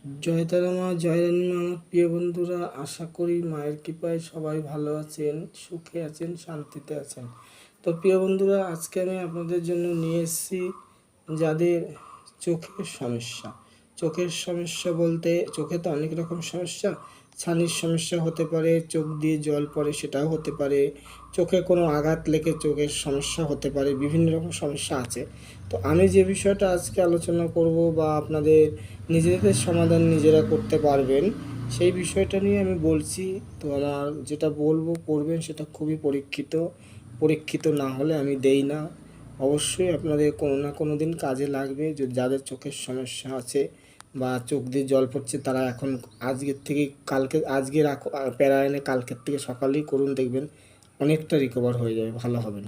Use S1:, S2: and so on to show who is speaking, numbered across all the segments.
S1: জয় তারা মা, জয় রানী মা। আমার প্রিয় বন্ধুরা, আশা করি মায়ের কৃপায় সবাই ভালো আছেন, সুখে আছেন, শান্তিতে আছেন। তো প্রিয় বন্ধুরা, আজকে আমি আপনাদের জন্য নিয়ে এসেছি যাদের চোখের সমস্যা। চোখের সমস্যা বলতে চোখে তো অনেক রকম সমস্যা। ছানির সমস্যা হতে পারে, চোখ দিয়ে জল পড়ে সেটাও হতে পারে, চোখে কোনো আঘাত লেগে চোখের সমস্যা হতে পারে, বিভিন্ন রকম সমস্যা আছে। তো আমি যে বিষয়টা আজকে আলোচনা করব বা আপনাদের নিজেদের সমাধান নিজেরা করতে পারবেন সেই বিষয়টা নিয়ে আমি বলছি। তো আমার যেটা বলবো করবেন সেটা খুবই পরীক্ষিত। পরীক্ষিত না হলে আমি দেই না। অবশ্যই আপনাদের কোনো না কোনো দিন কাজে লাগবে। যাদের চোখের সমস্যা আছে বা চোখ দিয়ে জল পড়ছে তারা এখন আজকের থেকে কালকে, আজকে রাখো প্যারা এনে কালকের থেকে সকালেই করুন, দেখবেন অনেকটা রিকভার হয়ে যাবে, ভালো হবেন।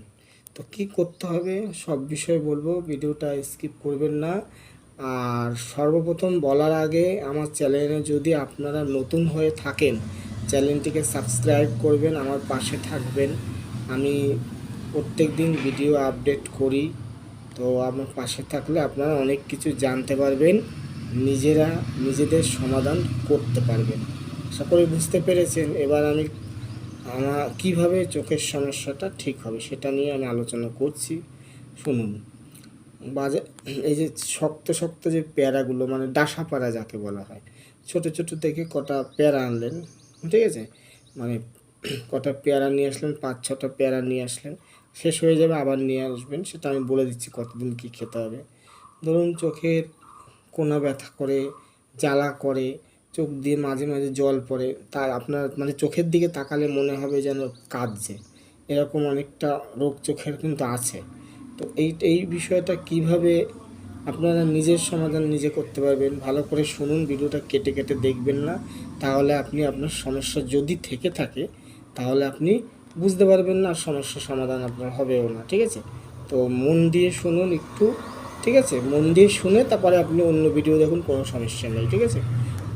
S1: তো কি করতে হবে সব বিষয়ে বলবো, ভিডিওটা স্কিপ করবেন না। আর সর্বপ্রথম বলার আগে, আমার চ্যানেলে যদি আপনারা নতুন হয়ে থাকেন চ্যানেলটিকে সাবস্ক্রাইব করবেন, আমার পাশে থাকবেন। আমি প্রত্যেক দিন ভিডিও আপডেট করি। তো আমার পাশে থাকলে আপনারা অনেক কিছু জানতে পারবেন, নিজেরা নিজেদের সমাধান করতে পারবেন। আশা করি বুঝতে পেরেছেন। এবার আমি আমার কীভাবে চোখের সমস্যাটা ঠিক হবে সেটা নিয়ে আমি আলোচনা করছি, শুনুন। বাজে এই যে শক্ত শক্ত যে পেয়ারাগুলো, মানে ডাসা পেয়ারা যাকে বলা হয়, ছোট ছোট থেকে কটা পেয়ারা আনলেন, ঠিক আছে? মানে কটা পেয়ারা নিয়ে আসলেন, 5-6টা পেয়ারা নিয়ে আসলেন, শেষ হয়ে যাবে আবার নিয়ে আসবেন, সেটা আমি বলে দিচ্ছি কতদিন কী খেতে হবে। ধরুন চোখের কোনা ব্যথা করে, জ্বালা করে, চোখ দিয়ে মাঝে মাঝে জল পড়ে, তার আপনার মানে চোখের দিকে তাকালে মনে হবে যেন কাঁদছে, এরকম অনেকটা রোগ চোখের কিন্তু আছে। তো এই বিষয়টা কিভাবে আপনারা নিজের সমাধান নিজে করতে পারবেন, ভালো করে শুনুন, ভিডিওটা কেটে কেটে দেখবেন না। তাহলে আপনি আপনার সমস্যা যদি থেকে থাকে তাহলে আপনি বুঝতে পারবেন না, সমস্যার সমাধান আপনার হবেও না, ঠিক আছে? তো মন দিয়ে শুনুন একটু, ঠিক আছে? মন দিয়ে শুনে তারপরে আপনি অন্য ভিডিও দেখুন, কোনো সমস্যা নেই, ঠিক আছে?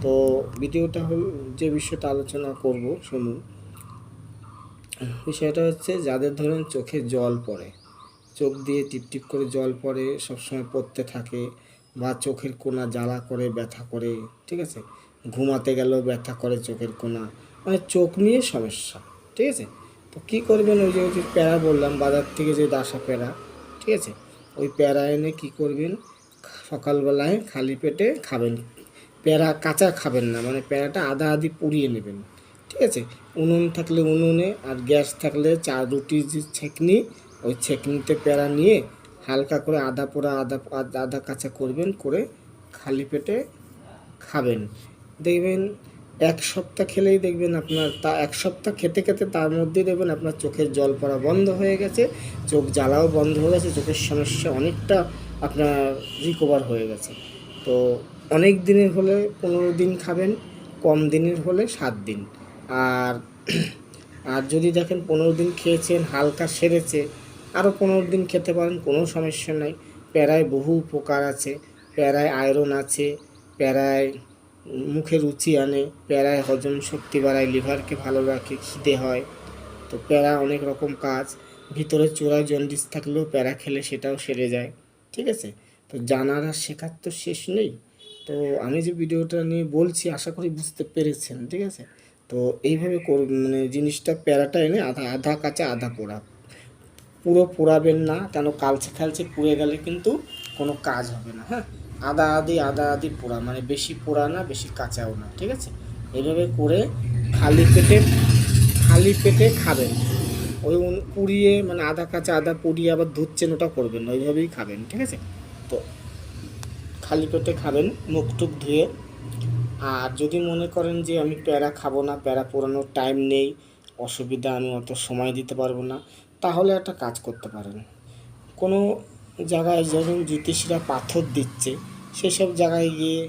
S1: তো ভিডিওটা হল, যে বিষয়টা আলোচনা করব শুনুন। বিষয়টা হচ্ছে যাদের ধরুন চোখে জল পড়ে, চোখ দিয়ে টিপ টিপ করে জল পড়ে, সবসময় পড়তে থাকে, বা চোখের কোনা জ্বালা করে, ব্যথা করে, ঠিক আছে? ঘুমাতে গেলেও ব্যথা করে চোখের কোনা, মানে চোখ নিয়ে সমস্যা, ঠিক আছে? তো কী করবেন, ওই যে প্যারা বললাম বাজার থেকে, যে দাসা প্যারা, ঠিক আছে? ওই প্যারা এনে কী করবেন, সকালবেলায় খালি পেটে খাবেন। প্যারা কাঁচা খাবেন না, মানে প্যারাটা আধা আধি পুড়িয়ে নেবেন, ঠিক আছে? উনুন থাকলে উনুনে, আর গ্যাস থাকলে চা রুটির যে ছেঁকনি, ওই ছেঁকনিতে প্যারা নিয়ে হালকা করে আধা পোড়া আধা আধা কাঁচা করবেন, করে খালি পেটে খাবেন। দেখবেন 1 সপ্তাহ খেলেই দেখবেন আপনার, 1 সপ্তাহ খেতে খেতে তার মধ্যেই দেখবেন আপনার চোখের জল পড়া বন্ধ হয়ে গেছে, চোখ জ্বালাও বন্ধ হয়ে গেছে, চোখের সমস্যা অনেকটা আপনার রিকভার হয়ে গেছে। তো অনেক দিনের হলে 15 দিন খাবেন, কম দিনের হলে 7 দিন। আর আর যদি দেখেন 15 দিন খেয়েছেন, হালকা সেরেছে, আরও 15 দিন খেতে পারেন, কোনো সমস্যা নাই। প্যারায় বহু উপকার আছে, প্যারায় আয়রন আছে, প্যারায় মুখে রুচি আনে, প্যারায় হজম শক্তি বাড়ায়, লিভারকে ভালো রাখে, খিদে হয়। তো প্যারা অনেক রকম কাজ, ভিতরে চোরায় জন্ডিস থাকলেও প্যারা খেলে সেটাও সেরে যায়, ঠিক আছে? তো জানার আর শেখার তো শেষ নেই। তো আমি যে ভিডিওটা নিয়ে বলছি আশা করি বুঝতে পেরেছেন, ঠিক আছে? তো এইভাবে মানে জিনিসটা, প্যারাটা এনে আধা আধা কাঁচা আধা পোড়া, পুরো পোড়াবেন না, কেন কালচে খালচে পুড়ে গেলে কিন্তু কোনো কাজ হবে না, হ্যাঁ? আদা আদি পোড়া, মানে বেশি পোড়া না বেশি কাঁচাও না, ঠিক আছে? এইভাবে করে খালি পেটে খালি পেটে খাবেন। ওই পুড়িয়ে, মানে আধা কাঁচা আধা পুড়িয়ে আবার ধুচ্ছেন, ওটা করবেন না, ওইভাবেই খাবেন, ঠিক আছে? তো খালি পেটে খাবেন, মুখ টুক ধুয়ে। আর যদি মনে করেন যে আমি প্যারা খাবো না, প্যারা পোড়ানোর টাইম নেই, অসুবিধা, আমি অত সময় দিতে পারবো না, তাহলে একটা কাজ করতে পারেন। কোনো জায়গায় যখন জ্যোতিষীরা পাথর দিচ্ছে, সেসব জায়গায় গিয়ে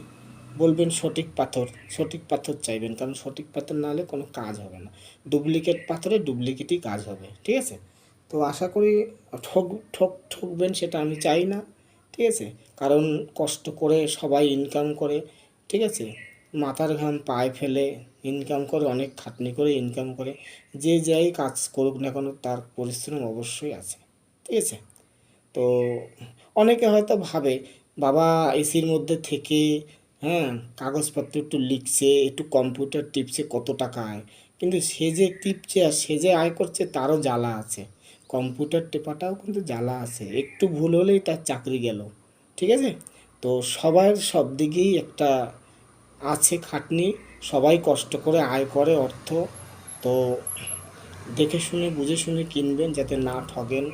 S1: বলবেন সঠিক পাথর চাইবেন, কারণ সঠিক পাথর না হলে কোনো কাজ হবে না। ডুপ্লিকেট পাথরে ডুপ্লিকেটই কাজ হবে, ঠিক আছে? তো আশা করি ঠকবেন সেটা আমি চাই না, ঠিক আছে? কারণ কষ্ট করে সবাই ইনকাম করে, ঠিক আছে? মাথার ঘাম পায়ে ফেলে ইনকাম করে, অনেক খাটনি করে ইনকাম করে, যে যাই কাজ করুক না কেন তার পরিশ্রম অবশ্যই আছে, ঠিক আছে? তো অনেকে হয়তো ভাবে বাবা এসির মধ্যে থেকে হ্যাঁ, কাগজপত্র একটু লিখছে, একটু কম্পিউটার টিপছে, কত টাকা আয়। কিন্তু সে যে টিপছে আর সে যে আয় করছে তারও জ্বালা আছে। কম্পিউটার টেপাটাও কিন্তু জ্বালা আছে, একটু ভুল হলেই তার চাকরি গেল। ঠিক আছে? তো সবার সব দিকেই একটা আছে খাটনি, সবাই কষ্ট করে আয় করে অর্থ। তো দেখে শুনে বুঝে শুনে কিনবেন যাতে না ঠগেন।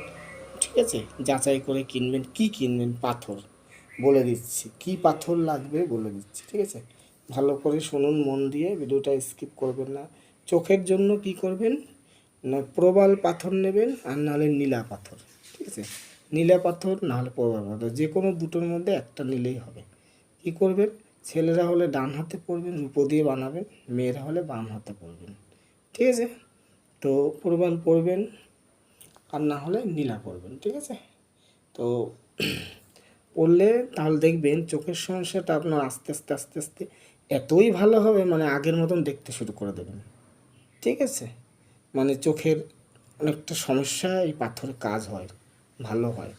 S1: ঠিক আছে? যাচাই করে কিনবেন। কি কিনবেন? পাথর। বলে দিচ্ছি কি পাথর লাগবে, বলে দিচ্ছি। ঠিক আছে? ভালো করে শুনুন মন দিয়ে, ভিডিওটা স্কিপ করবেন না। চোখের জন্য কি করবেন না, প্রবাল পাথর নেবেন আর নাহলে নীলা পাথর। ঠিক আছে? নীলা পাথর নাহলে প্রবাল পাথর, যে কোনো দুটোর মধ্যে একটা নিলেই হবে। কি করবেন? ছেলেরা হলে ডান হাতে পড়বেন, রূপো দিয়ে বানাবেন। মেয়েরা হলে বাম হাতে পড়বেন। ঠিক আছে? তো প্রবাল পড়বেন আর না হলে নীলা পড়বেন। ঠিক আছে? তো পড়লে তাহলে দেখবেন চোখের সমস্যাটা আপনার আস্তে আস্তে আস্তে আস্তে এতই ভালো হবে, মানে আগের মতন দেখতে শুরু করে দেবেন। ঠিক আছে? মানে চোখের অনেকটা সমস্যা এই পাথরের কাজ হয়, ভালো হয়।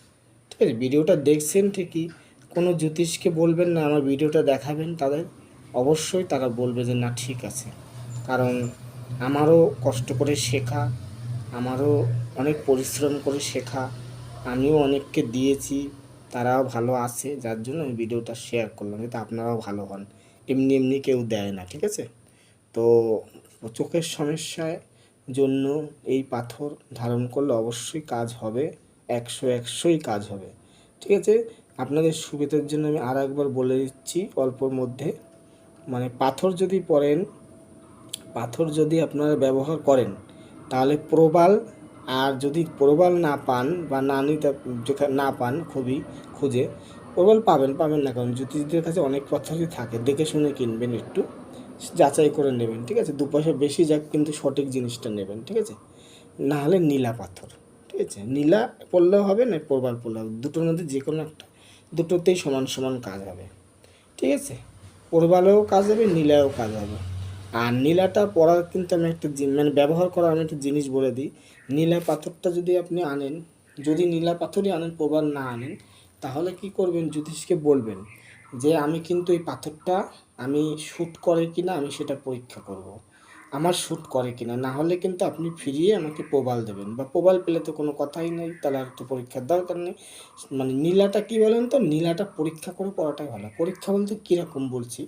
S1: ঠিক আছে? ভিডিওটা দেখছেন ঠিকই, কোনো জ্যোতিষকে বলবেন না, আমার ভিডিওটা দেখাবেন তাদের, অবশ্যই তারা বলবে যে না ঠিক আছে। কারণ আমারও কষ্ট করে শেখা, আমারও অনেক পরিশ্রম করে শেখা, আমিও অনেককে দিয়েছি, তারাও ভালো আছে, যার জন্য আমি ভিডিওটা শেয়ার করলাম যাতে আপনারাও ভালো হন। এমনি এমনি কেউ দেয় না। ঠিক আছে? তো চোখের সমস্যায় জন্য এই পাথর ধারণ করলে অবশ্যই কাজ হবে, 100-100ই কাজ হবে। ঠিক আছে? আপনাদের সুবিধার জন্য আমি আর একবার বলে দিচ্ছি অল্পর মধ্যে। মানে পাথর যদি আপনারা ব্যবহার করেন তাহলে প্রবাল, আর যদি প্রবাল না পান বা না নিতে না পান, খুবই খুঁজে, প্রবাল পাবেন না, কারণ জ্যোতিষীদের কাছে অনেক পাথরই থাকে, দেখে শুনে কিনবেন, একটু যাচাই করে নেবেন। ঠিক আছে? 2 পয়সা বেশি যাক কিন্তু সঠিক জিনিসটা নেবেন। ঠিক আছে? না হলে নীলা পাথর। ঠিক আছে? নীলা পড়লেও হবে না প্রবাল পড়লেও হবে, দুটোর মধ্যে যে কোনো একটা, দুটোতেই সমান সমান কাজ হবে। ঠিক আছে? প্রবালেও কাজ হবে, নীলাও কাজ হবে। আর নীলাটা পড়ার কিন্তু আমি একটা মানে ব্যবহার করার আমি একটা জিনিস বলে দিই। নীলা পাথরটা যদি আপনি আনেন, যদি নীলা পাথরই আনেন, প্রবাল না আনেন, তাহলে কি করবেন, জ্যোতিষকে বলবেন যে আমি কিন্তু এই পাথরটা আমি শ্যুট করে কিনা আমি সেটা পরীক্ষা করব। আমার শ্যুট করে কিনা, না হলে কিন্তু আপনি ফিরিয়ে আমাকে প্রবাল দেবেন, বা প্রবাল পেলে তো কোনো কথাই নেই, তাহলে আর তো পরীক্ষার দরকার নেই। মানে নীলাটা কি বলেন তো, নীলাটা পরীক্ষা করে পড়াটাই ভালো। পরীক্ষা বলতে কীরকম বলছি,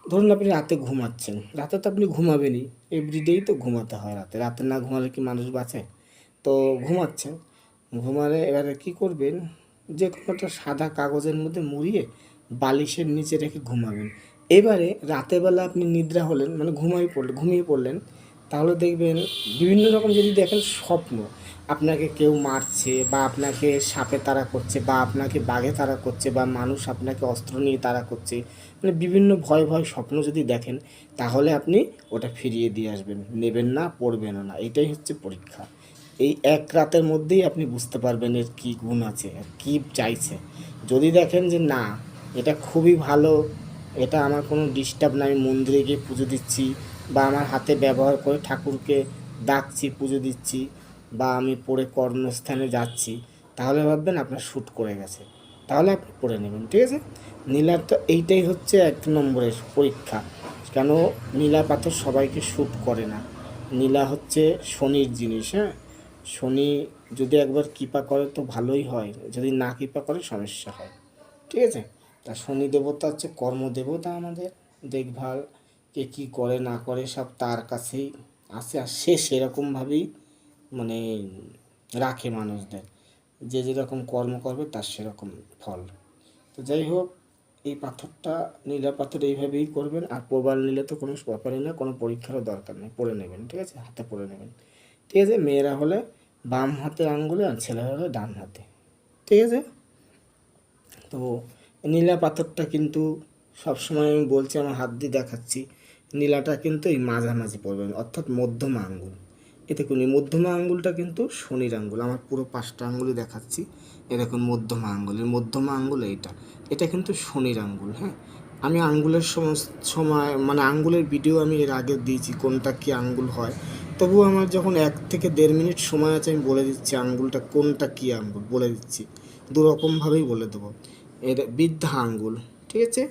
S1: ধরুন আপনি রাতে ঘুমাচ্ছেন, রাতে তো আপনি ঘুমাবেনই, এভরিডেই তো ঘুমাতে হয় রাতে, রাতে না ঘুমালে কি মানুষ বাঁচে? তো ঘুমাচ্ছেন, ঘুমালে এবারে কি করবেন, যে কোনো একটা সাদা কাগজের মধ্যে মুড়িয়ে বালিশের নিচে রেখে ঘুমাবেন। এবারে রাতেরবেলা আপনি নিদ্রা হলেন, মানে ঘুমিয়ে পড়লেন, তাহলে দেখবেন বিভিন্ন রকম যদি দেখেন স্বপ্ন, আপনাকে কেউ মারছে, বা আপনাকে সাপে তাড়া করছে, বা আপনাকে বাঘে তাড়া করছে, বা মানুষ আপনাকে অস্ত্র নিয়ে তাড়া করছে, মানে বিভিন্ন ভয় ভয় স্বপ্ন যদি দেখেন, তাহলে আপনি ওটা ফিরিয়ে দিয়ে আসবেন, নেবেন না, পড়বেনও না। এটাই হচ্ছে পরীক্ষা। এই এক রাতের মধ্যেই আপনি বুঝতে পারবেন এর কী গুণ আছে, কী চাইছে। যদি দেখেন যে না, এটা খুবই ভালো, এটা আমার কোনো ডিস্টার্ব না, আমি মন্দিরে গিয়ে পুজো দিচ্ছি, বা আমার হাতে ব্যবহার করে ঠাকুরকে ডাকছি, পুজো দিচ্ছি, বা আমি পড়ে কর্মস্থানে যাচ্ছি, তাহলে ভাববেন আপনার শ্যুট করে গেছে, তাহলে আপনি পড়ে নেবেন। ঠিক আছে? নীলার তো এইটাই হচ্ছে 1 নম্বরের পরীক্ষা। কেন? নীলা পাথর সবাইকে শ্যুট করে না। নীলা হচ্ছে শনির জিনিস। হ্যাঁ, শনি যদি একবার কৃপা করে তো ভালোই হয়, যদি না কৃপা করে সমস্যা হয়। ঠিক আছে? তা শনি দেবতা হচ্ছে কর্মদেবতা আমাদের, দেখভাল, কে কী করে না করে সব তার কাছেই আসে, আর সে সেরকমভাবেই মানে রাখে মানুষদের, যে যেরকম কর্ম করবে তার সেরকম ফল। তো যাই হোক, এই পাথরটা, নীলা পাথর এইভাবেই করবেন। আর প্রবাল নিলে তো কোনো ব্যাপারই না, কোনো পরীক্ষারও দরকার নেই, পড়ে নেবেন। ঠিক আছে? হাতে পড়ে নেবেন। ঠিক আছে? মেয়েরা হলে বাম হাতে আঙ্গুলে, আর ছেলেরা হলে ডান হাতে। ঠিক আছে? তো নীলা পাথরটা কিন্তু সবসময় আমি বলছি, আমার হাত দিয়ে দেখাচ্ছি, নীলাটা কিন্তু এই মাঝামাঝি পড়বেন, অর্থাৎ মধ্যমা আঙ্গুল। এতে কোন মধ্যমা আঙ্গুলটা কিন্তু শনির আঙ্গুল, আমার পুরো 5টা আঙ্গুলই দেখাচ্ছি। এ দেখুন মধ্যমা আঙ্গুল, এর মধ্যমা আঙ্গুল এইটা, এটা কিন্তু শনির আঙ্গুল। হ্যাঁ, আমি আঙ্গুলের সময় মানে আঙ্গুলের ভিডিও আমি এর আগে দিয়েছি, কোনটা কি আঙ্গুল হয়। তবুও আমার যখন 1 থেকে 1.5 মিনিট সময় আছে, আমি বলে দিচ্ছি আঙ্গুলটা কোনটা কি আঙ্গুল, বলে দিচ্ছি, দুরকমভাবেই বলে দেবো। এর বৃদ্ধা আঙ্গুল। ঠিক আছে?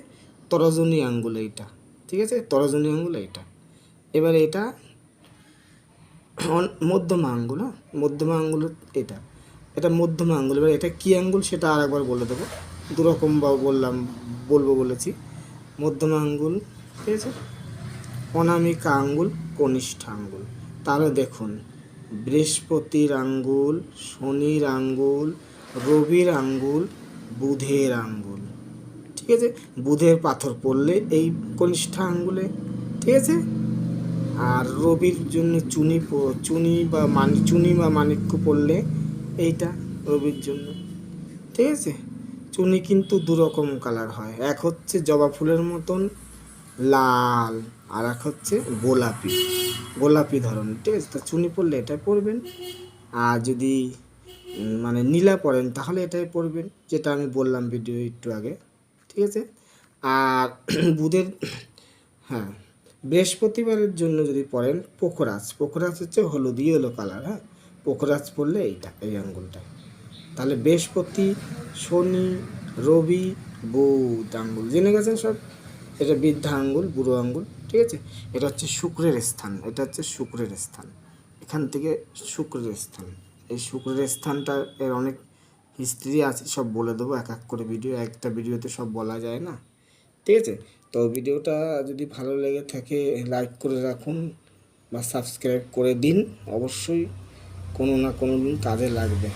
S1: তরজনী আঙ্গুল এইটা, ঠিক আছে, তরজনী আঙ্গুল এইটা। এবার এটা মধ্যমা আঙ্গুল, হ্যাঁ, মধ্যমা আঙ্গুল এটা, এটা মধ্যমা আঙ্গুল। এবার এটা কী আঙ্গুল সেটা আর একবার বলে দেবো, দুরকম বলবো বলেছি। মধ্যমা আঙ্গুল, ঠিক আছে, অনামিকা আঙ্গুল, কনিষ্ঠ আঙ্গুল। তাহলে দেখুন, বৃহস্পতির আঙ্গুল, শনির আঙ্গুল, রবির আঙ্গুল, বুধের আঙ্গুল, ঠিক আছে। বুধের পাথর পড়লে এই কনিষ্ঠ আঙ্গুলে, ঠিক আছে। আর রবির জন্য চুনি বা মাণিক্য পড়লে এইটা রবির জন্য, ঠিক আছে। চুনি কিন্তু দুরকম কালার হয়, এক হচ্ছে জবা ফুলের মতন লাল, আর এক হচ্ছে গোলাপি ধরনের, ঠিক আছে। তা চুনি পড়লে এটাই পরবেন। আর যদি মানে নীলা পরেন তাহলে এটাই পরবেন, যেটা আমি বললাম ভিডিও একটু আগে, ঠিক আছে। আর বুধের, হ্যাঁ, বৃহস্পতিবারের জন্য যদি পরেন পোখরাজ হচ্ছে হলুদি ইয়েলো কালার, হ্যাঁ, পোখরাজ পরলে এইটা, এই আঙ্গুলটা। তাহলে বৃহস্পতি, শনি, রবি, বুধ আঙ্গুল জেনে গেছেন সব। এটা বৃদ্ধা আঙ্গুল, বুড়ো আঙ্গুল, ঠিক আছে। এটা হচ্ছে শুক্রের স্থান, এটা হচ্ছে শুক্রের স্থান, এখান থেকে শুক্রের স্থান। এই শুক্রের স্থানটা এর অনেক হিস্ট্রি আছে, সব বলে দেবো এক এক করে ভিডিও, একটা ভিডিওতে সব বলা যায় না, ঠিক আছে। তো ভিডিওটা যদি ভালো লেগে থাকে লাইক করে রাখুন বা সাবস্ক্রাইব করে দিন, অবশ্যই কোনো না কোনো দিন কাজে লাগবে।